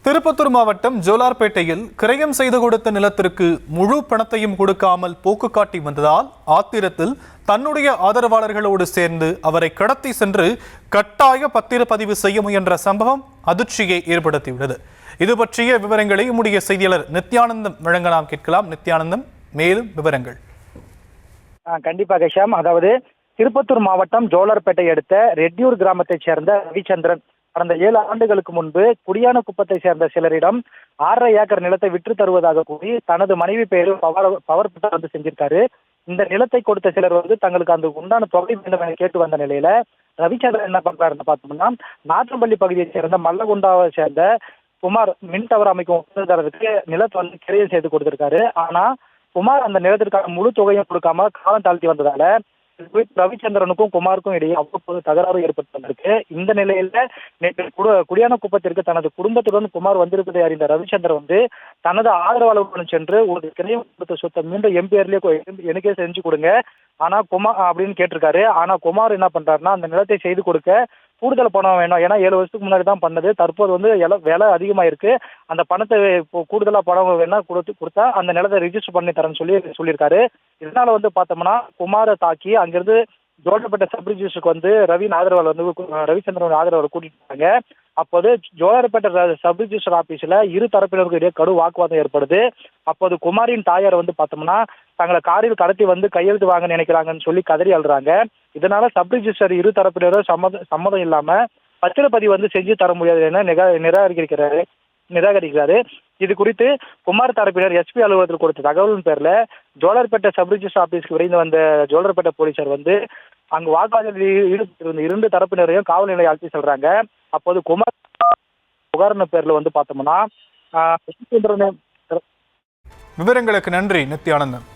திருப்பத்தூர் மாவட்டம் ஜோலார்பேட்டையில் கிரயம் செய்து கொடுத்த நிலத்திற்கு முழு பணத்தையும் கொடுக்காமல் போக்கு காட்டி வந்ததால் ஆத்திரத்தில் தன்னுடைய ஆதரவாளர்களோடு சேர்ந்து அவரை கடத்தி சென்று கட்டாய பத்திரப்பதிவு செய்ய முயன்ற சம்பவம் அதிர்ச்சியை ஏற்படுத்தியுள்ளது. இது பற்றிய விவரங்களை நம்முடைய செய்தியாளர் நித்யானந்தம் வழங்க நாம் கேட்கலாம். நித்யானந்தம், மேலும் விவரங்கள். கண்டிப்பாக ஷாம். அதாவது திருப்பத்தூர் மாவட்டம் ஜோலார்பேட்டை அடுத்த ரெட்டியூர் கிராமத்தைச் சேர்ந்த ரவிச்சந்திரன் கடந்த 7 ஆண்டுகளுக்கு முன்பு குடியானக்குப்பத்தை சேர்ந்த சிலரிடம் 6.5 ஏக்கர் நிலத்தை விற்று தருவதாக கூறி தனது மனைவி பெயரில் பவர் பட்டா வந்து செஞ்சிருக்காரு. இந்த நிலத்தை கொடுத்த சிலர் தங்களுக்கு அந்த உண்டான தொகை வேண்டும் என கேட்டு வந்த நிலையில ரவிச்சந்திரன் என்ன பண்றாருன்னு பார்த்தோம்னா, நாற்றம்பள்ளி பகுதியைச் சேர்ந்த மல்லகுண்டாவை சேர்ந்த குமார் மின் டவர் அமைக்கும் ஒப்பந்ததாரருக்கு நிலத்தை கிரையம் செய்து கொடுத்திருக்காரு. ஆனா குமார் அந்த நிலத்திற்கான முழு தொகையும் கொடுக்காம காலம் தாழ்த்தி வந்ததால ரவிச்சந்திரனுக்கும் குமாருக்கும் இடையே அவ்வப்போது தகராறு ஏற்பட்டு வந்திருக்கு. இந்த நிலையில நேற்று குடியானக்குப்பத்திற்கு தனது குடும்பத்துடன் குமார் வந்திருப்பதை அறிந்த ரவிச்சந்திரன் தனது ஆதரவாளர்களுடன் சென்று ஒரு கிரையம் கொடுத்த சொத்தை மீண்டும் எம்பிஆர்லயே எனக்கே செஞ்சு கொடுங்க ஆனா குமார் அப்படின்னு கேட்டிருக்காரு. ஆனா குமார் என்ன பண்றாருன்னா, அந்த நிலத்தை செய்து கொடுக்க கூடுதல் பணம் வேணும். ஏன்னா 7 வருஷத்துக்கு முன்னாடி தான் பண்ணது. தற்போது விலை அதிகமாயிருக்கு. அந்த பணத்தை கூடுதலா பணம் வேணா கொடுத்தா அந்த நிலத்தை ரிஜிஸ்டர் பண்ணி தரேன்னு சொல்லியிருக்காரு. இதனால பார்த்தோம்னா குமாரை தாக்கி அங்கிருந்து ஜோலார்பேட்டை சப் ரிஜிஸ்டருக்கு ரவியின் ஆதரவாளர் ரவிச்சந்திரன் ஆதரவாளர் கூட்டிட்டு போறாங்க. அப்போது ஜோலார்பேட்டை சப் ரிஜிஸ்டர் ஆபீஸ்ல இரு தரப்பினருக்கு இடையே கடும் வாக்குவாதம் ஏற்படுது. அப்போது குமாரின் தாயார் பார்த்தோம்னா தங்களை காரில் கடத்தி கையெழுத்து வாங்க நினைக்கிறாங்கன்னு சொல்லி கதறி அழுறாங்க. இதனால சப் ரிஜிஸ்டர் இரு தரப்பினரும் சம்மதம் இல்லாம பத்திரப்பதிவு செஞ்சு தர முடியாது என நிராகரிக்கிறாரு. இது குறித்து குமார் தரப்பினர் எஸ்பி அலுவலகத்தில் கொடுத்த தகவலின் பேர்ல ஜோலார்பேட்டை சப் ரிஜிஸ்டர் ஆபீஸ்க்கு விரைந்து வந்த ஜோலார்பேட்டை போலீசார் அங்கு வாக்குவாதத்தில் ஈடுபட்டிருந்த 2 தரப்பினரையும் காவல் நிலையம் அழைத்து செல்றாங்க. அப்போது குமார் புகாரின் பேர்ல பார்த்தோம்னா விவரங்களுக்கு நன்றி நித்யானந்தம்.